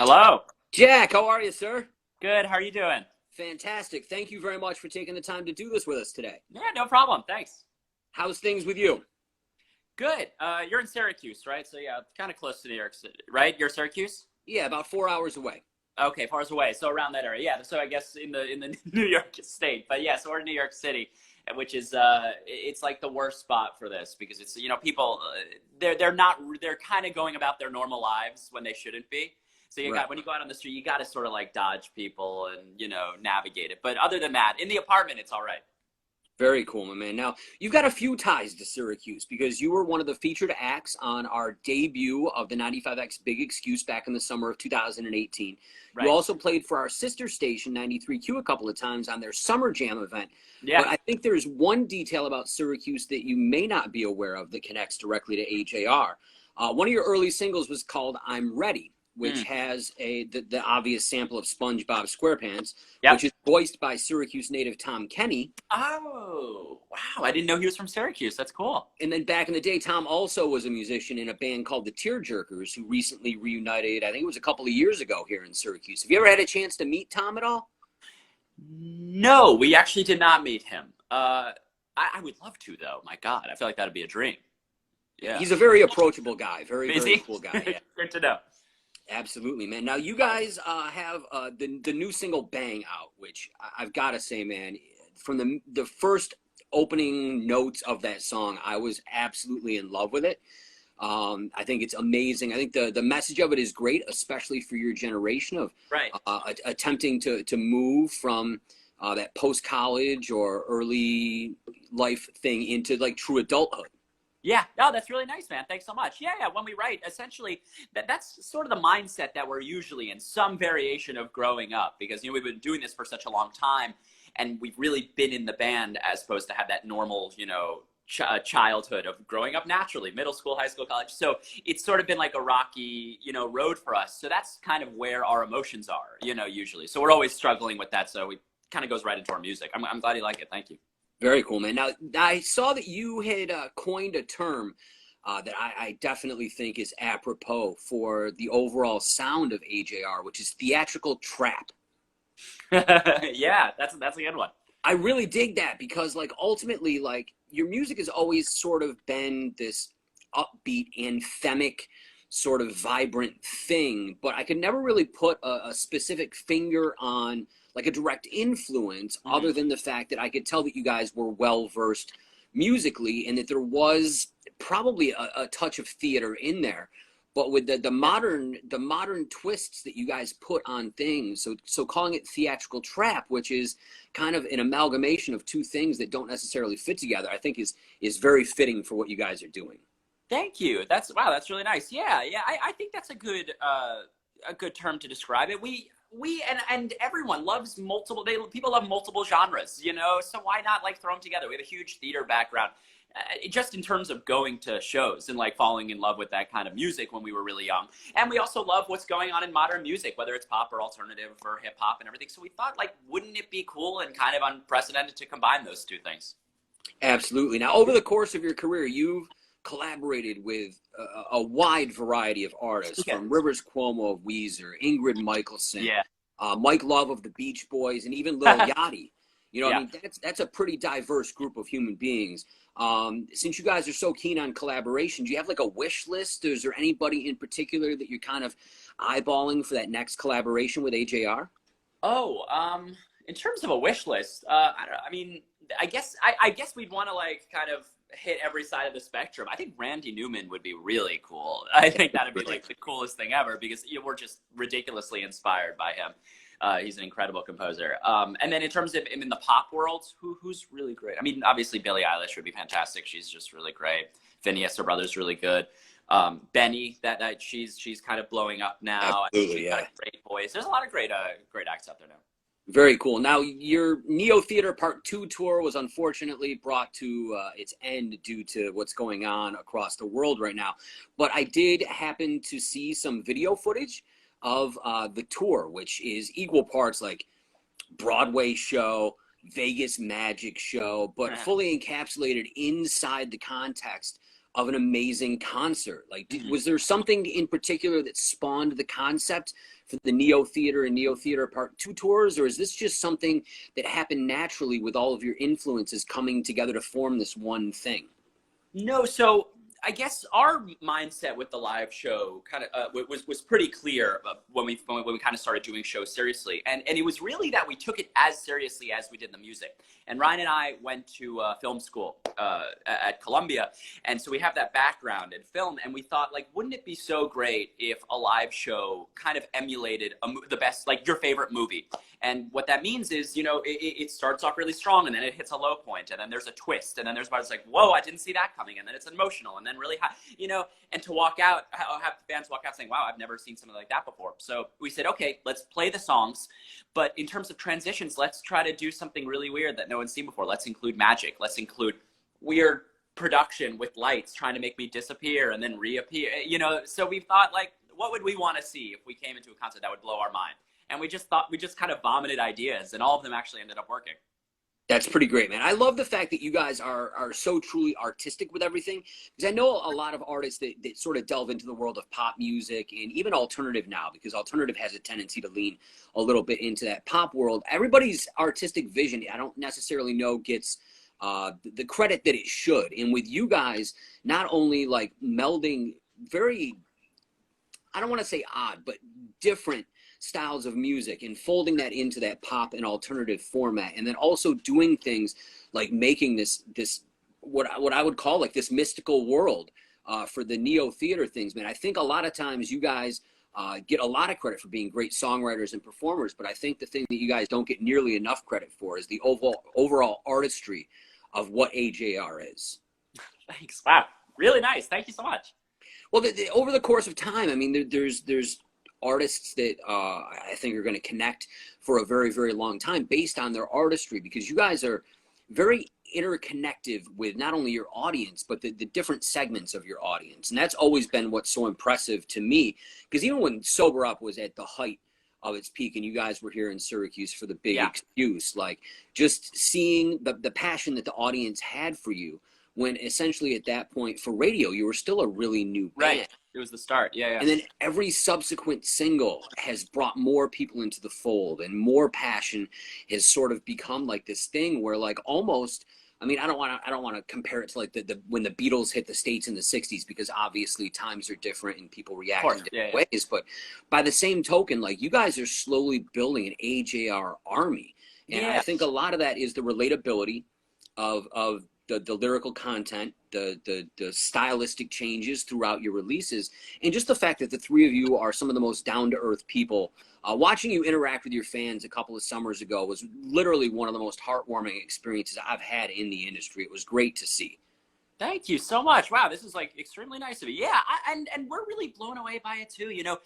Hello. Jack, how are you, sir? Good. How are you doing? Fantastic. Thank you very much for taking the time to do this with us today. Yeah, no problem. Thanks. How's things with you? Good. You're in Syracuse, right? So yeah, kind of close to New York City, right? You're Syracuse? Yeah, about 4 hours away. Okay, far as away. So around that area. Yeah. So I guess in the New York State. But yeah, so we're in New York City, which is it's like the worst spot for this because it's people they're kind of going about their normal lives when they shouldn't be. So when you go out on the street, you got to sort of like dodge people and navigate it. But other than that, in the apartment, it's all right. Very cool, my man. Now, you've got a few ties to Syracuse because you were one of the featured acts on our debut of the 95X Big Excuse back in the summer of 2018. Right. You also played for our sister station, 93Q, a couple of times on their Summer Jam event. Yeah. But I think there's one detail about Syracuse that you may not be aware of that connects directly to AJR. One of your early singles was called I'm Ready, which has the obvious sample of SpongeBob SquarePants, which is voiced by Syracuse native Tom Kenny. Oh, wow. I didn't know he was from Syracuse. That's cool. And then back in the day, Tom also was a musician in a band called the Tearjerkers, who recently reunited, I think it was a couple of years ago here in Syracuse. Have you ever had a chance to meet Tom at all? No, we actually did not meet him. I would love to, though. My God, I feel like that'd be a dream. Yeah. He's a very approachable guy. Very cool guy. Yeah. Good to know. Absolutely, man. Now, you guys have the new single Bang out, which I've got to say, man, from the first opening notes of that song, I was absolutely in love with it. I think it's amazing. I think the message of it is great, especially for your generation of attempting to move from that post-college or early life thing into like true adulthood. Yeah, no, that's really nice, man. Thanks so much. Yeah, when we write, essentially, that's sort of the mindset that we're usually in, some variation of growing up, because we've been doing this for such a long time, and we've really been in the band as opposed to have that normal, childhood of growing up naturally, middle school, high school, college. So it's sort of been like a rocky, road for us. So that's kind of where our emotions are, usually. So we're always struggling with that. So it kind of goes right into our music. I'm glad you like it. Thank you. Very cool, man. Now, I saw that you had coined a term that I definitely think is apropos for the overall sound of AJR, which is theatrical trap. Yeah, that's a good one. I really dig that because, like, ultimately, like, your music has always sort of been this upbeat, anthemic, sort of vibrant thing, but I could never really put a specific finger on like a direct influence other than the fact that I could tell that you guys were well versed musically and that there was probably a touch of theater in there. But with the modern twists that you guys put on things, so calling it theatrical trap, which is kind of an amalgamation of two things that don't necessarily fit together, I think is very fitting for what you guys are doing. Thank you. That's really nice. Yeah. I think that's a good term to describe it. We and everyone loves people love multiple genres, so why not like throw them together? We have a huge theater background, just in terms of going to shows and like falling in love with that kind of music when we were really young. And we also love what's going on in modern music, whether it's pop or alternative or hip hop and everything. So we thought, like, wouldn't it be cool and kind of unprecedented to combine those two things? Absolutely. Now, over the course of your career, you've collaborated with a wide variety of artists, from Rivers Cuomo of Weezer, Ingrid Michaelson, Mike Love of the Beach Boys, and even Lil Yachty. I mean, that's a pretty diverse group of human beings. Since you guys are so keen on collaboration, do you have like a wish list? Is there anybody in particular that you're kind of eyeballing for that next collaboration with AJR? In terms of a wish list, I guess we'd want to like kind of hit every side of the spectrum. I think Randy Newman would be really cool. I think that'd be like the coolest thing ever because we're just ridiculously inspired by him. He's an incredible composer. And then in terms of in the pop world, who's really great? I mean, obviously Billie Eilish would be fantastic. She's just really great. Phineas, her brother's really good. Benny, that she's kind of blowing up now. Absolutely, she's got a great voice. There's a lot of great acts out there now. Very cool. Now, your Neo Theater Part 2 tour was unfortunately brought to its end due to what's going on across the world right now. But I did happen to see some video footage of the tour, which is equal parts like Broadway show, Vegas magic show, but fully encapsulated inside the context of an amazing concert. Like, Mhm. was there something in particular that spawned the concept for the Neo Theater and Neo Theater Part 2 tours, or is this just something that happened naturally with all of your influences coming together to form this one thing? No, so I guess our mindset with the live show kind of was pretty clear when we kind of started doing shows seriously, and it was really that we took it as seriously as we did the music. And Ryan and I went to film school at Columbia, and so we have that background in film. And we thought, like, wouldn't it be so great if a live show kind of emulated the best, like your favorite movie? And what that means is, you know, it starts off really strong, and then it hits a low point, and then there's a twist, and then there's parts like, whoa, I didn't see that coming, and then it's emotional, and then really high, you know, and to walk out, have fans walk out saying, wow, I've never seen something like that before. So we said, okay, let's play the songs, but in terms of transitions, let's try to do something really weird that no one's seen before. Let's include magic. Let's include weird production with lights trying to make me disappear and then reappear, you know. So we thought, like, what would we want to see if we came into a concert that would blow our mind? And we just kind of vomited ideas, and all of them actually ended up working. That's pretty great, man. I love the fact that you guys are so truly artistic with everything, because I know a lot of artists that sort of delve into the world of pop music and even alternative now, because alternative has a tendency to lean a little bit into that pop world. Everybody's artistic vision, I don't necessarily know, gets the credit that it should. And with you guys, not only like melding very, I don't want to say odd, but different styles of music and folding that into that pop and alternative format, and then also doing things like making this what I would call like this mystical world for the Neo Theater things, man. I think a lot of times you guys get a lot of credit for being great songwriters and performers, but I think the thing that you guys don't get nearly enough credit for is the overall artistry of what AJR is. Thanks. Wow, really nice. Thank you so much. Well, over the course of time, I mean, there's artists that I think are going to connect for a very, very long time based on their artistry, because you guys are very interconnective with not only your audience, but the different segments of your audience. And that's always been what's so impressive to me, because even when Sober Up was at the height of its peak and you guys were here in Syracuse for the big excuse, like just seeing the passion that the audience had for you, when essentially at that point for radio, you were still a really new band. Right. It was the start. Yeah, yeah. And then every subsequent single has brought more people into the fold, and more passion has sort of become like this thing where, like, almost, I mean, I don't want to compare it to like the when the Beatles hit the States in the 60s, because obviously times are different and people react in different ways. But by the same token, like, you guys are slowly building an AJR army. And I think a lot of that is the relatability of the lyrical content, the stylistic changes throughout your releases, and just the fact that the three of you are some of the most down-to-earth people. Watching you interact with your fans a couple of summers ago was literally one of the most heartwarming experiences I've had in the industry. It was great to see. Thank you so much. Wow, this is like extremely nice of you. Yeah, and we're really blown away by it too. You know,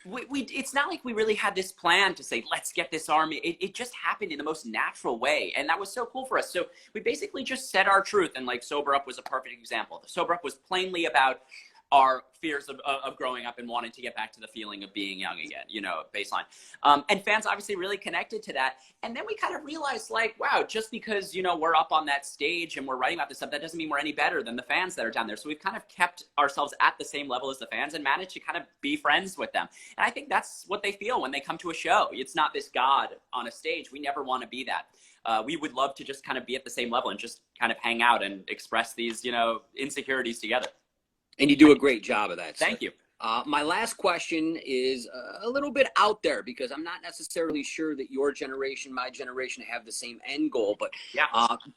we it's not like we really had this plan to say, let's get this army. It just happened in the most natural way, and that was so cool for us. So we basically just said our truth, and like Sober Up was a perfect example. Sober Up was plainly about our fears of growing up and wanting to get back to the feeling of being young again, you know, baseline. And fans obviously really connected to that. And then we kind of realized, like, wow, just because, you know, we're up on that stage and we're writing about this stuff, that doesn't mean we're any better than the fans that are down there. So we've kind of kept ourselves at the same level as the fans and managed to kind of be friends with them. And I think that's what they feel when they come to a show. It's not this God on a stage. We never want to be that. We would love to just kind of be at the same level and just kind of hang out and express these, you know, insecurities together. And you do a great job of that. Thank you. My last question is a little bit out there, because I'm not necessarily sure that your generation, my generation, have the same end goal. But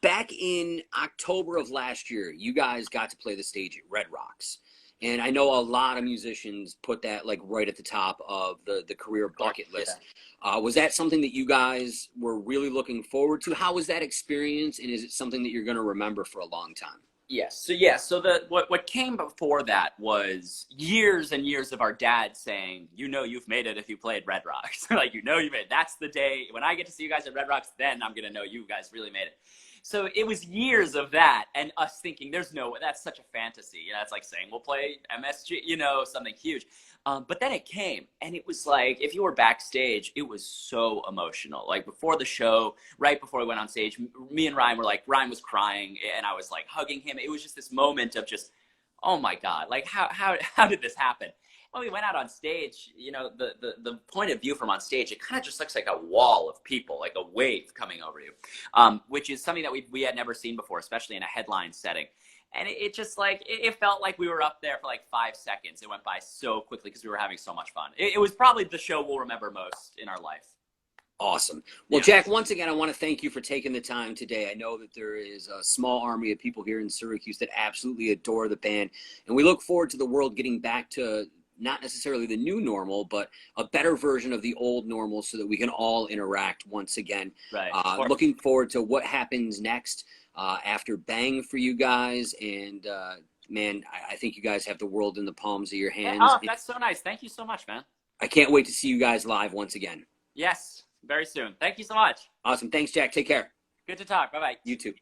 back in October of last year, you guys got to play the stage at Red Rocks. And I know a lot of musicians put that like right at the top of the career bucket list. Was that something that you guys were really looking forward to? How was that experience? And is it something that you're going to remember for a long time? Yes. So what came before that was years and years of our dad saying, you know, you've made it if you played Red Rocks. Like, you know, you made it. That's the day when I get to see you guys at Red Rocks, then I'm going to know you guys really made it. So it was years of that and us thinking, there's no way, that's such a fantasy. You know, it's like saying we'll play MSG, you know, something huge. But then it came, and it was like, if you were backstage, it was so emotional. Like before the show, right before we went on stage, me and Ryan were like, Ryan was crying and I was like hugging him. It was just this moment of just oh my God, like how did this happen? Well, we went out on stage, you know, the point of view from on stage, it kind of just looks like a wall of people, like a wave coming over you, which is something that we had never seen before, especially in a headline setting. And it just like, it felt like we were up there for like 5 seconds. It went by so quickly because we were having so much fun. It was probably the show we'll remember most in our life. Awesome. Well, Yeah. Jack, once again, I want to thank you for taking the time today. I know that there is a small army of people here in Syracuse that absolutely adore the band, and we look forward to the world getting back to not necessarily the new normal, but a better version of the old normal so that we can all interact once again. Right. Looking forward to what happens next after Bang for you guys. And, man, I think you guys have the world in the palms of your hands. Oh, that's so nice. Thank you so much, man. I can't wait to see you guys live once again. Yes, very soon. Thank you so much. Awesome. Thanks, Jack. Take care. Good to talk. Bye-bye. You too.